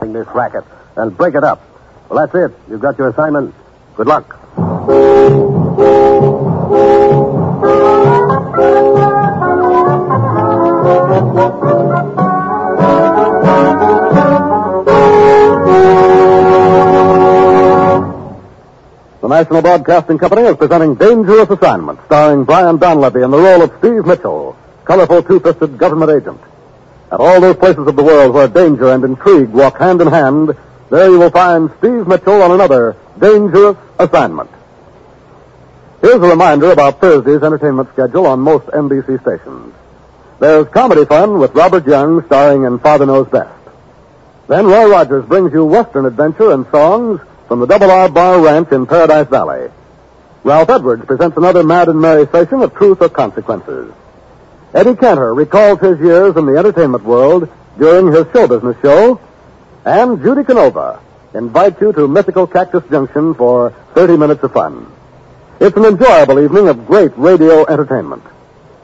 this racket and break it up. Well, that's it. You've got your assignment. Good luck. The National Broadcasting Company is presenting Dangerous Assignment, starring Brian Donlevy in the role of Steve Mitchell, colorful two-fisted government agent. At all those places of the world where danger and intrigue walk hand in hand, there you will find Steve Mitchell on another Dangerous Assignment. Here's a reminder about Thursday's entertainment schedule on most NBC stations. There's comedy fun with Robert Young starring in Father Knows Best. Then Roy Rogers brings you Western adventure and songs from the Double R Bar Ranch in Paradise Valley. Ralph Edwards presents another Mad and Merry session of Truth or Consequences. Eddie Cantor recalls his years in the entertainment world during his show business show. And Judy Canova invites you to mythical Cactus Junction for 30 minutes of fun. It's an enjoyable evening of great radio entertainment.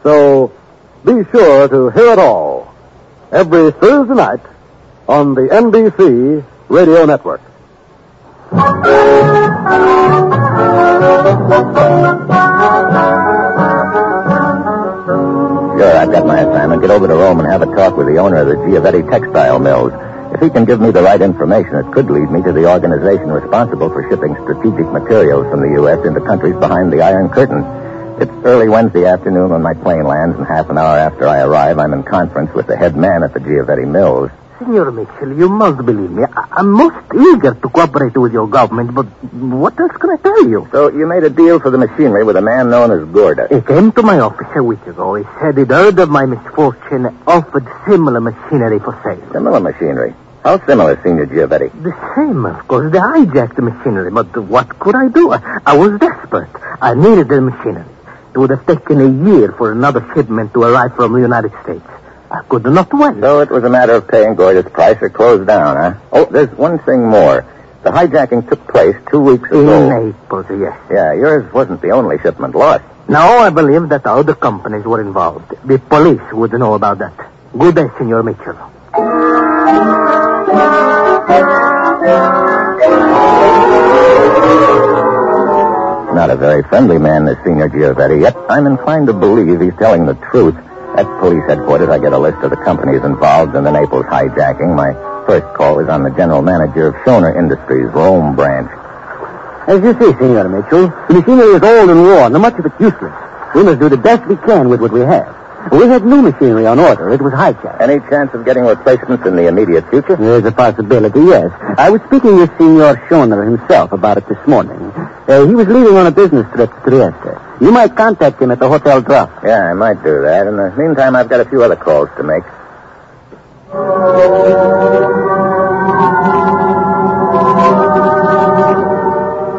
So be sure to hear it all every Thursday night on the NBC Radio Network. Sure, I've got my assignment. Get over to Rome and have a talk with the owner of the Giavetti textile mills. If he can give me the right information, it could lead me to the organization responsible for shipping strategic materials from the U.S. into countries behind the Iron Curtain. It's early Wednesday afternoon when my plane lands, and half an hour after I arrive, I'm in conference with the head man at the Giavetti mills. Senor Mitchell, you must believe me. I'm most eager to cooperate with your government, but what else can I tell you? So you made a deal for the machinery with a man known as Gorda. He came to my office a week ago. He said he'd heard of my misfortune and offered similar machinery for sale. Similar machinery? How similar, Senor Giavetti? The same, of course. They hijacked the machinery, but what could I do? I was desperate. I needed the machinery. It would have taken a year for another shipment to arrive from the United States. I could not wait. So it was a matter of paying Gorda's price or close down, huh? Oh, there's one thing more. The hijacking took place 2 weeks ago. In Naples, yes. Yeah, yours wasn't the only shipment lost. No, I believe that other companies were involved. The police would know about that. Good day, Senor Mitchell. Not a very friendly man, this Senor Giavetti, yet I'm inclined to believe he's telling the truth. At police headquarters, I get a list of the companies involved in the Naples hijacking. My first call is on the general manager of Schoner Industries, Rome branch. As you see, Senor Mitchell, the machinery is old and worn, and much of it useless. We must do the best we can with what we have. We had new machinery on order. It was hijacked. Any chance of getting replacements in the immediate future? There's a possibility, yes. I was speaking with Senor Schoner himself about it this morning. He was leaving on a business trip to Trieste. You might contact him at the Hotel Drop. Yeah, I might do that. In the meantime, I've got a few other calls to make.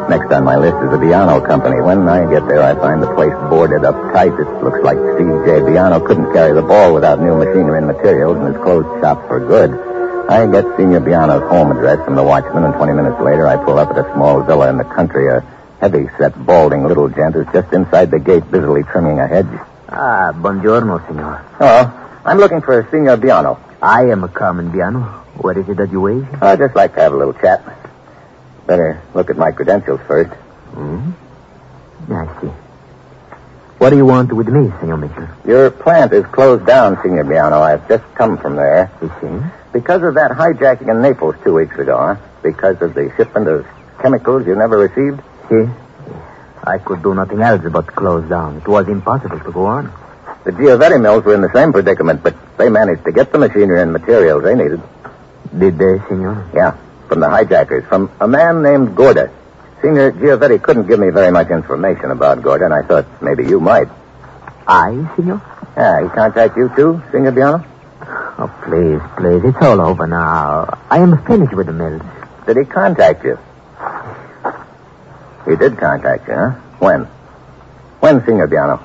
Next on my list is the Biano Company. When I get there, I find the place boarded up tight. It looks like C.J. Biano couldn't carry the ball without new machinery and materials, and has closed shop for good. I get Senor Biano's home address from the watchman, and 20 minutes later, I pull up at a small villa in the country. A heavy-set, balding little gent is just inside the gate, busily trimming a hedge. Ah, buongiorno, senor. Oh, I'm looking for Senor Biano. I am Carmen Biano. What is it that you wish? I'd just like to have a little chat. Better look at my credentials first. I see. What do you want with me, Senor Mitchell? Your plant is closed down, Senor Biano. I've just come from there. You see? Because of that hijacking in Naples 2 weeks ago, huh? Because of the shipment of chemicals you never received? See? I could do nothing else but close down. It was impossible to go on. The Giavetti mills were in the same predicament, but they managed to get the machinery and materials they needed. Did they, senor? Yeah, from the hijackers, from a man named Gorda. Senor Giavetti couldn't give me very much information about Gorda, and I thought maybe you might. I, senor? Yeah, he contact you too, Senor Biano? Oh, please, please. It's all over now. I am finished with the mills. Did he contact you? He did contact you, huh? When? When, Senor Biano?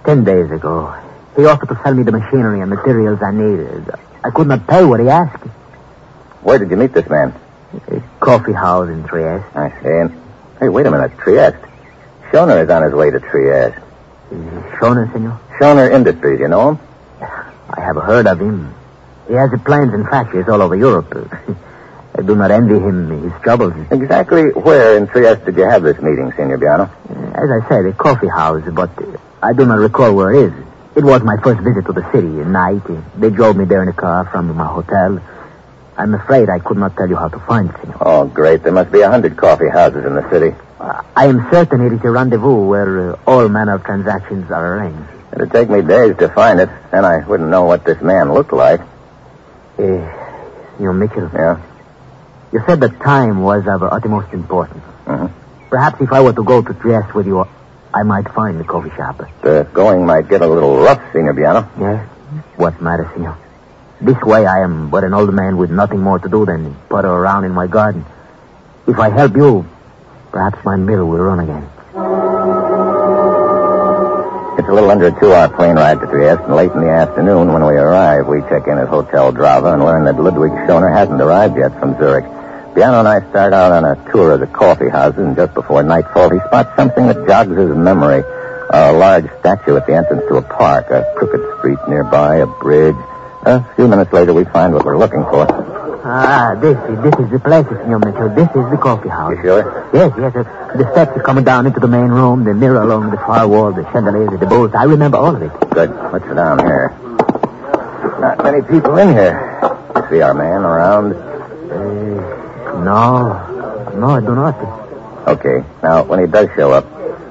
10 days ago. He offered to sell me the machinery and materials I needed. I could not pay what he asked. Where did you meet this man? A coffee house in Trieste. I see. And, hey, wait a minute. Trieste. Schoner is on his way to Trieste. Schoner, senor? Schoner Industries, you know him? I have heard of him. He has plants and factories all over Europe. I do not envy him his troubles. Exactly where in Trieste did you have this meeting, Senor Biano? As I said, a coffee house, but I do not recall where it is. It was my first visit to the city at night. They drove me there in a car from my hotel. I'm afraid I could not tell you how to find it, senor. Oh, great. There must be 100 coffee houses in the city. I am certain it is a rendezvous where all manner of transactions are arranged. It'd take me days to find it, and I wouldn't know what this man looked like. Senor Mitchell. Yeah? You said that time was of utmost importance. Mm-hmm. Perhaps if I were to go to Trieste with you, I might find the coffee shop. The going might get a little rough, Senor Biano. Yes? What matter, senor? This way I am but an old man with nothing more to do than putter around in my garden. If I help you, perhaps my mill will run again. It's a little under a 2-hour plane ride to Trieste, and late in the afternoon when we arrive, we check in at Hotel Drava and learn that Ludwig Schoner hasn't arrived yet from Zurich. Biano and I start out on a tour of the coffee houses, and just before nightfall, he spots something that jogs his memory. A large statue at the entrance to a park, a crooked street nearby, a bridge. A few minutes later, we find what we're looking for. This is the place, senor Mitchell. This is the coffee house. You sure? Yes. The steps are coming down into the main room, the mirror along the far wall, the chandeliers, the bowls. I remember all of it. Good. Let's sit down here. Not many people in here. You see our man around? No, I do not. Okay. Now, when he does show up,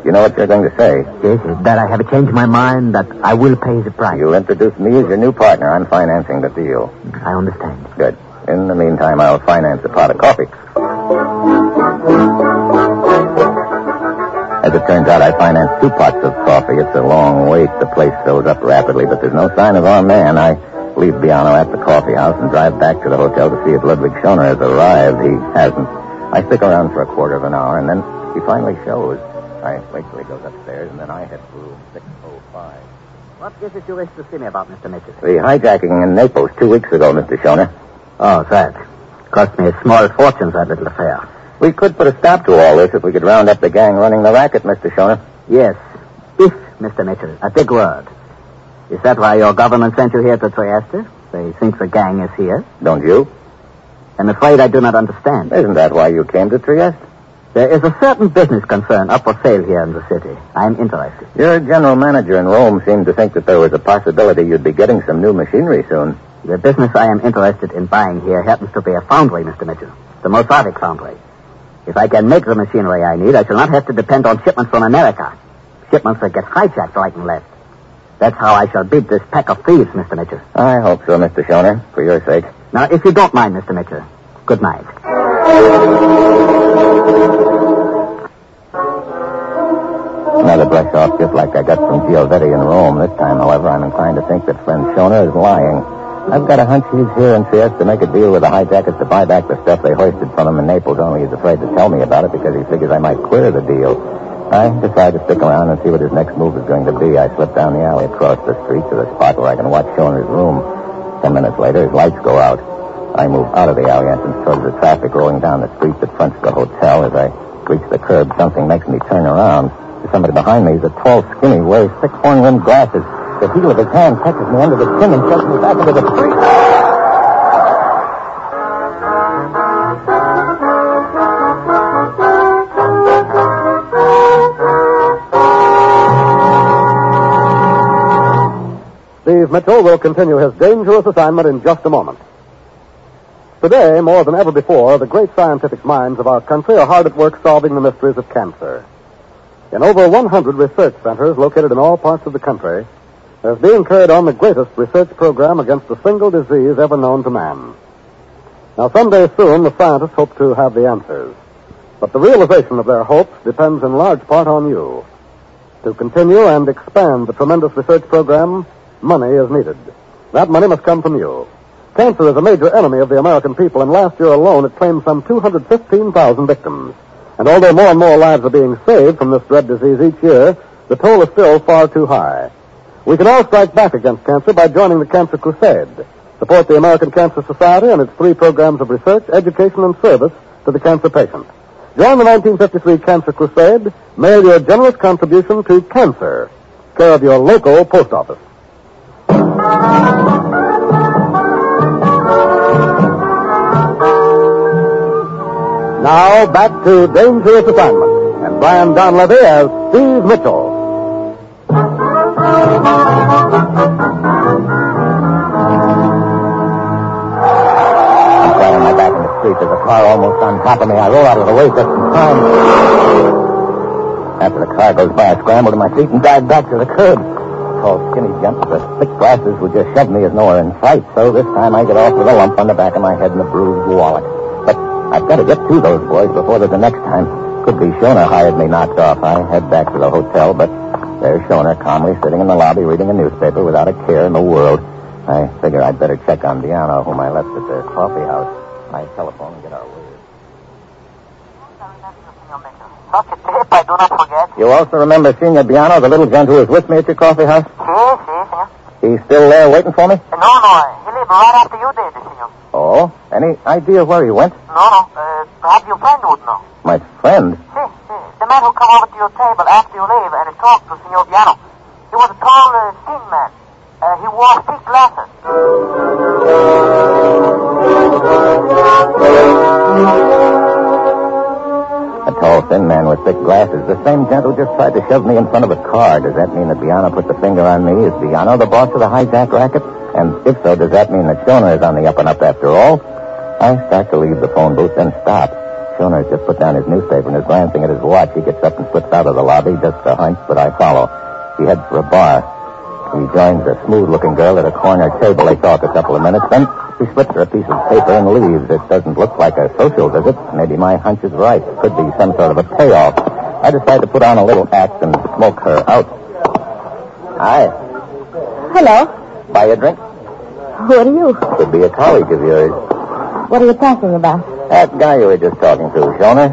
you know what you're going to say? Yes, that I have changed my mind, that I will pay the price. You'll introduce me as your new partner. I'm financing the deal. I understand. Good. In the meantime, I'll finance a pot of coffee. As it turns out, I financed 2 pots of coffee. It's a long wait. The place fills up rapidly, but there's no sign of our man. I leave Biano at the coffee house and drive back to the hotel to see if Ludwig Schoner has arrived. He hasn't. I stick around for a quarter of an hour, and then he finally shows. I wait till he goes upstairs, and then I head for room 605. What is it you wish to see me about, Mr. Mitchell? The hijacking in Naples 2 weeks ago, Mr. Schoner. Oh, that. Cost me a small fortune, that little affair. We could put a stop to all this if we could round up the gang running the racket, Mr. Schoner. Yes. If, Mr. Mitchell. A big word. Is that why your government sent you here to Trieste? They think the gang is here? Don't you? I'm afraid I do not understand. Isn't that why you came to Trieste? There is a certain business concern up for sale here in the city. I'm interested. Your general manager in Rome seemed to think that there was a possibility you'd be getting some new machinery soon. The business I am interested in buying here happens to be a foundry, Mr. Mitchell. The Mosaic foundry. If I can make the machinery I need, I shall not have to depend on shipments from America. Shipments that get hijacked right and left. That's how I shall beat this pack of thieves, Mr. Mitchell. I hope so, Mr. Schoner, for your sake. Now, if you don't mind, Mr. Mitchell, good night. Another brush off just like I got from Giovetti in Rome. This time, however, I'm inclined to think that friend Schoner is lying. I've got a hunch he's here in Trieste to make a deal with the hijackers to buy back the stuff they hoisted from him in Naples, only he's afraid to tell me about it because he figures I might clear the deal. I decide to stick around and see what his next move is going to be. I slip down the alley across the street to the spot where I can watch Schoner's room. 10 minutes later, his lights go out. I move out of the alley entrance towards the traffic rolling down the street that fronts the hotel. As I reach the curb, something makes me turn around. There's somebody behind me. He's a tall, skinny, wears thick horn-rimmed glasses. The heel of his hand touches me under the chin and shoves me back into the street. Steve Mitchell will continue his dangerous assignment in just a moment. Today, more than ever before, the great scientific minds of our country are hard at work solving the mysteries of cancer. In over 100 research centers located in all parts of the country, there's being carried on the greatest research program against a single disease ever known to man. Now, someday soon, the scientists hope to have the answers. But the realization of their hopes depends in large part on you. To continue and expand the tremendous research program, money is needed. That money must come from you. Cancer is a major enemy of the American people, and last year alone it claimed some 215,000 victims. And although more and more lives are being saved from this dread disease each year, the toll is still far too high. We can all strike back against cancer by joining the Cancer Crusade. Support the American Cancer Society and its 3 programs of research, education, and service to the cancer patient. Join the 1953 Cancer Crusade. Mail your generous contribution to Cancer, care of your local post office. Now, back to Dangerous Assignment, and Brian Donlevy as Steve Mitchell. I'm flat on my back in the street. There's a car almost on top of me. I roll out of the way just in time. After the car goes by, I scramble to my feet and dive back to the curb. Tall, skinny gent with the thick glasses would just shove me as nowhere in sight, so this time I get off with a lump on the back of my head and a bruised wallet. But I've got to get to those boys before there's the next time. Could be Shona hired me knocked off. I head back to the hotel, but there's Shona calmly sitting in the lobby reading a newspaper without a care in the world. I figure I'd better check on Diano, whom I left at the coffee house. I telephone and get our word. Such a tip, I do not forget. You also remember Senor Diano, the little gent who was with me at your coffee house? Si, senor. He's still there waiting for me? No, he left right after you did, senor. Oh? Any idea where he went? No. Perhaps your friend would know. My friend? Si. The man who come over to your table after you leave and talked to Senor Diano. He was a tall, thin man. He wore thick glasses. A tall, thin man with thick glasses. The same gent who just tried to shove me in front of a car. Does that mean that Diano put the finger on me? Is Diano the boss of the hijack racket? And if so, does that mean that Shona is on the up and up after all? I start to leave the phone booth, then stop. Shona has just put down his newspaper and is glancing at his watch. He gets up and slips out of the lobby, just a hunch, but I follow. He heads for a bar. He joins a smooth-looking girl at a corner table. They talk a couple of minutes. Then he slips her a piece of paper and leaves. It doesn't look like a social visit. Maybe my hunch is right. It could be some sort of a payoff. I decide to put on a little act and smoke her out. Hi. Hello. Buy a drink? Who are you? Could be a colleague of yours. What are you talking about? That guy you were just talking to, Shona.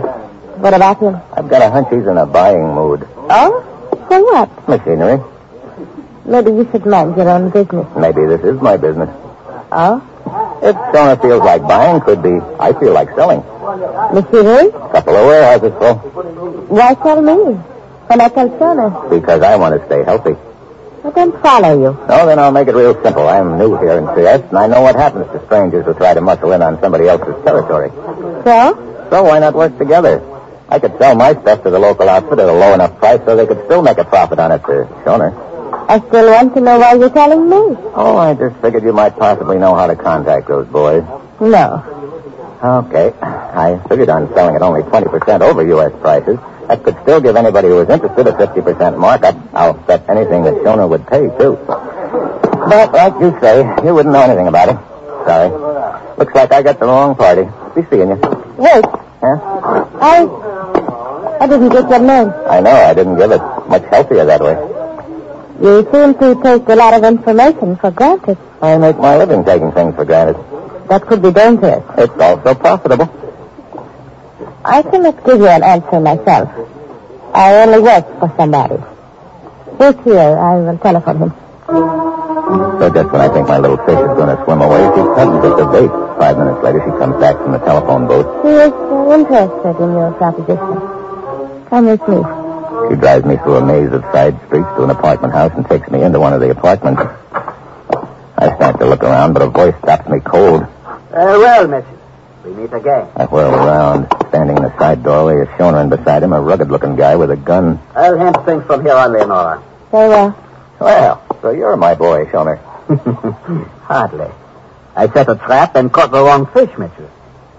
What about him? I've got a hunch he's in a buying mood. Oh? For what? Machinery. Maybe you should mind your own business. Maybe this is my business. Oh? If Shona feels like buying, could be I feel like selling. Machinery? Couple of warehouses full. Why tell me? When I tell Shona? Because I want to stay healthy. I don't follow you. No, then I'll make it real simple. I'm new here in Trieste, and I know what happens to strangers who try to muscle in on somebody else's territory. So? So why not work together? I could sell my stuff to the local outfit at a low enough price so they could still make a profit on it to Shona. I still want to know why you're telling me. Oh, I just figured you might possibly know how to contact those boys. No. Okay. I figured on selling at only 20% over U.S. prices. That could still give anybody who is interested a 50% markup. I'll bet anything that Shona would pay, too. But, like you say, you wouldn't know anything about it. Sorry. Looks like I got the wrong party. Be seeing you. Wait. Huh? I didn't get your name. I know. I didn't give it. Much healthier that way. You seem to take a lot of information for granted. I make my living taking things for granted. That could be dangerous. It's also profitable. I cannot give you an answer myself. I only work for somebody. Wait here. I will telephone him. So just when I think my little fish is going to swim away, she suddenly gets a bait. 5 minutes later, she comes back from the telephone booth. He is interested in your proposition. Come with me. She drives me through a maze of side streets to an apartment house and takes me into one of the apartments. I start to look around, but a voice stops me cold. Well, Mitchell, we meet again. I whirl around. Standing in the side doorway is Shona, and beside him a rugged-looking guy with a gun. I'll handle things from here on, Leonora. Very well. Well, so you're my boy, Shona. Hardly. I set a trap and caught the wrong fish, Mitchell.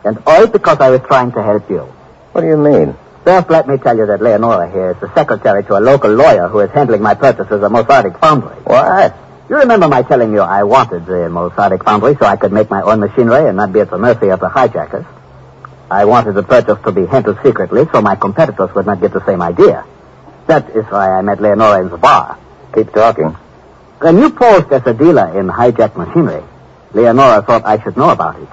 And all because I was trying to help you. What do you mean? First, let me tell you that Leonora here is the secretary to a local lawyer who is handling my purchases at Mosaic Foundry. What? You remember my telling you I wanted the Mosaic Foundry so I could make my own machinery and not be at the mercy of the hijackers? I wanted the purchase to be handled secretly so my competitors would not get the same idea. That is why I met Leonora in the bar. Keep talking. When you posed as a dealer in hijacked machinery, Leonora thought I should know about it.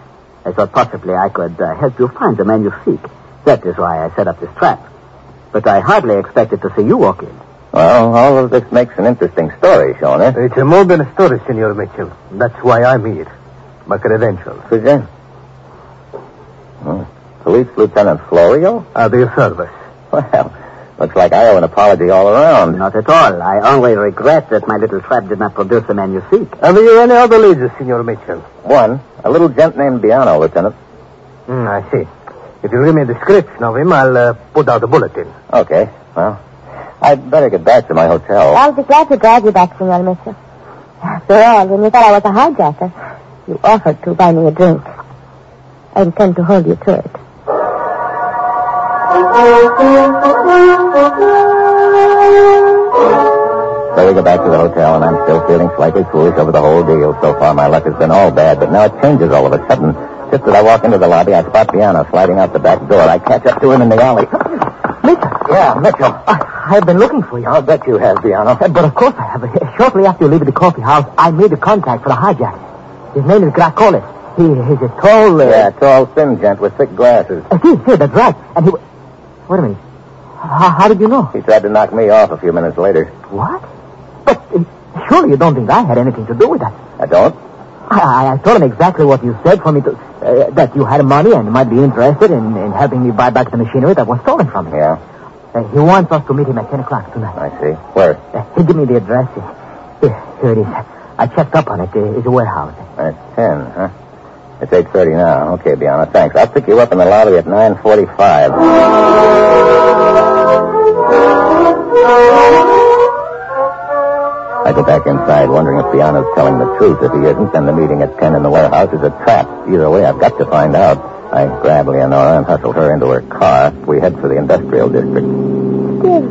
I thought possibly I could help you find the man you seek. That is why I set up this trap. But I hardly expected to see you walk in. Well, all of this makes an interesting story, Shona. It's more than a story, Senor Mitchell. That's why I'm here. My credentials. Who's that? Police Lieutenant Florio? At your service. Well, looks like I owe an apology all around. Not at all. I only regret that my little trap did not produce the man you seek. Have you any other leads, Senor Mitchell? One, a little gent named Diano, Lieutenant. I see. If you'll give me a description of him, I'll put out a bulletin. Okay. Well, I'd better get back to my hotel. I'll be glad to drive you back, Senor Mitchell. After all, when you thought I was a hijacker, you offered to buy me a drink. I intend to hold you to it. So we go back to the hotel, and I'm still feeling slightly foolish over the whole deal. So far, my luck has been all bad, but now it changes all of a sudden. Just as I walk into the lobby, I spot Piano sliding out the back door. I catch up to him in the alley. Mitchell? Yeah, Mitchell. I've been looking for you. I'll bet you have, Piano. But of course I have. Shortly after you leave the coffee house, I made a contact for the hijacker. His name is Gracolis. He's a tall... Yeah, tall, thin gent with thick glasses. See, that's right. And he... Wait a minute. How did you know? He tried to knock me off a few minutes later. What? But surely you don't think I had anything to do with that. I don't? I told him exactly what you said for me to... that you had money and might be interested in helping me buy back the machinery that was stolen from me. Yeah? He wants us to meet him at 10 o'clock tonight. I see. Where? He gave me the address. Here it is. I checked up on it. It's a warehouse. It's 10, huh? It's 8:30 now. Okay, Biana, thanks. I'll pick you up in the lobby at 9:45. I go back inside, wondering if Biana's telling the truth. If he isn't, then the meeting at 10 in the warehouse is a trap. Either way, I've got to find out. I grab Leonora and hustle her into her car. We head for the industrial district. Steve,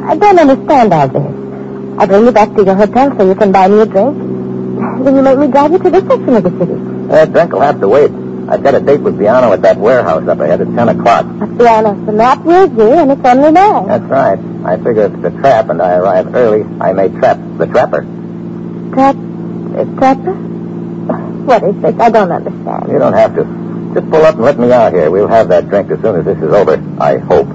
I don't understand all this. I bring you back to your hotel so you can buy me a drink. Then you make me drive you to this section of the city. That drink will have to wait. I've got a date with Biano at that warehouse up ahead at 10 o'clock. But Piano's not with you, and it's only there. That's right. I figure if it's a trap and I arrive early, I may trap the trapper. Trapper? What is this? I don't understand. You don't have to. Just pull up and let me out here. We'll have that drink as soon as this is over. I hope.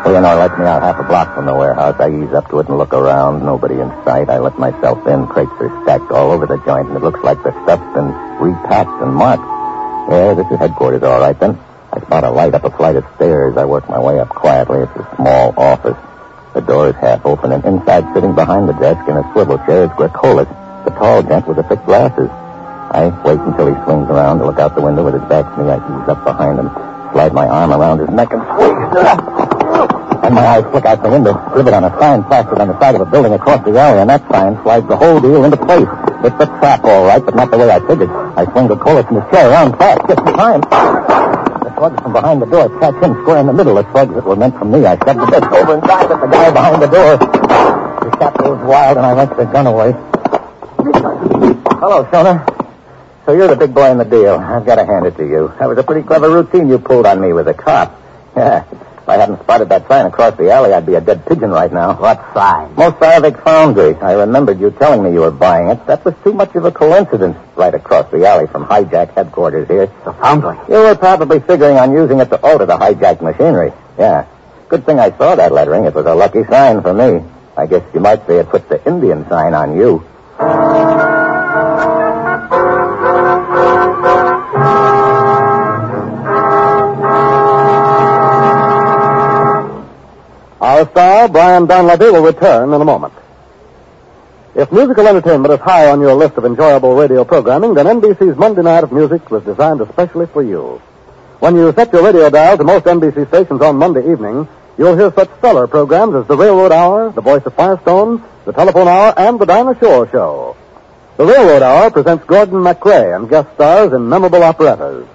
Leonore lets me out half a block from the warehouse. I ease up to it and look around. Nobody in sight. I let myself in. Crates are stacked all over the joint, and it looks like the stuff's been repacked and marked. Yeah, this is headquarters, all right, then. I spot a light up a flight of stairs. I work my way up quietly. It's a small office. The door is half open, and inside, sitting behind the desk in a swivel chair, is Gracolis, the tall gent with the thick glasses. I wait until he swings around to look out the window with his back to me. I ease up behind him, slide my arm around his neck, and squeeze. And my eyes flick out the window, rivet on a sign plastered on the side of a building across the alley, and that sign slides the whole deal into place. It's a trap, all right, but not the way I figured. I swing Gracolis in his chair around fast, just in time. The slugs from behind the door catch him square in the middle. The slugs that were meant for me. I shove the desk over and dive at the guy behind the door. The shot goes wild, and I wrench the gun away. Hello, Shona. So you're the big boy in the deal. I've got to hand it to you. That was a pretty clever routine you pulled on me with a cop. Yeah. If I hadn't spotted that sign across the alley, I'd be a dead pigeon right now. What sign? Mosaic Foundry. I remembered you telling me you were buying it. That was too much of a coincidence right across the alley from hijack headquarters here. The foundry? You were probably figuring on using it to alter the hijacked machinery. Yeah. Good thing I saw that lettering. It was a lucky sign for me. I guess you might say it put the Indian sign on you. Our star, Brian Donlevy, will return in a moment. If musical entertainment is high on your list of enjoyable radio programming, then NBC's Monday Night of Music was designed especially for you. When you set your radio dial to most NBC stations on Monday evening, you'll hear such stellar programs as The Railroad Hour, The Voice of Firestone, The Telephone Hour, and The Dinah Shore Show. The Railroad Hour presents Gordon MacRae and guest stars in memorable operettas.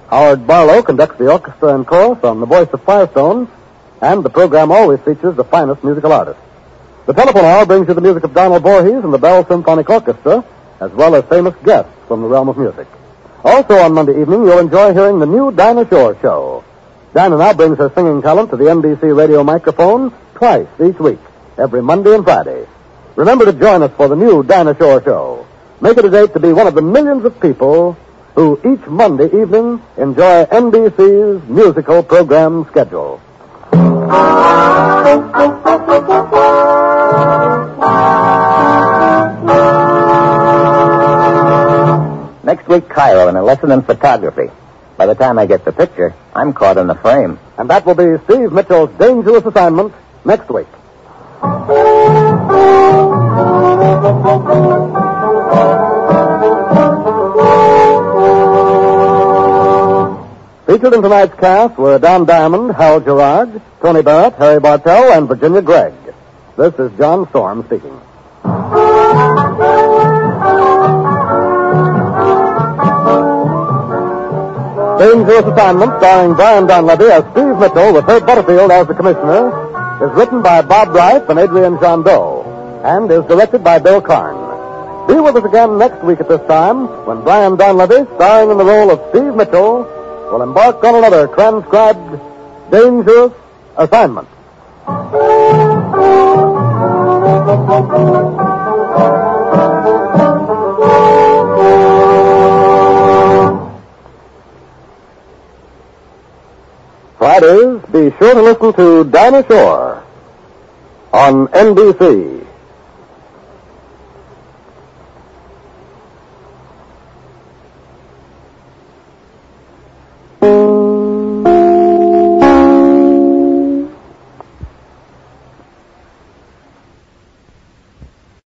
Howard Barlow conducts the orchestra and chorus on The Voice of Firestone, and the program always features the finest musical artists. The Telephone Hour brings you the music of Donald Voorhees and the Bell Symphonic Orchestra, as well as famous guests from the realm of music. Also on Monday evening, you'll enjoy hearing the new Dinah Shore Show. Dinah now brings her singing talent to the NBC radio microphone twice each week, every Monday and Friday. Remember to join us for the new Dinah Shore Show. Make it a date to be one of the millions of people who each Monday evening enjoy NBC's musical program schedule. Next week, Cairo, and a lesson in photography. By the time I get the picture, I'm caught in the frame. And that will be Steve Mitchell's dangerous assignment next week. Featured in tonight's cast were Don Diamond, Hal Gerard, Tony Barrett, Harry Bartell, and Virginia Gregg. This is John Storm speaking. Dangerous Assignment, starring Brian Donlevy as Steve Mitchell with Herb Butterfield as the commissioner, is written by Bob Blythe and Adrian Jandot, and is directed by Bill Karn. Be with us again next week at this time when Brian Donlevy, starring in the role of Steve Mitchell, will embark on another transcribed Dangerous Assignment. Fridays, be sure to listen to Dinah Shore on NBC.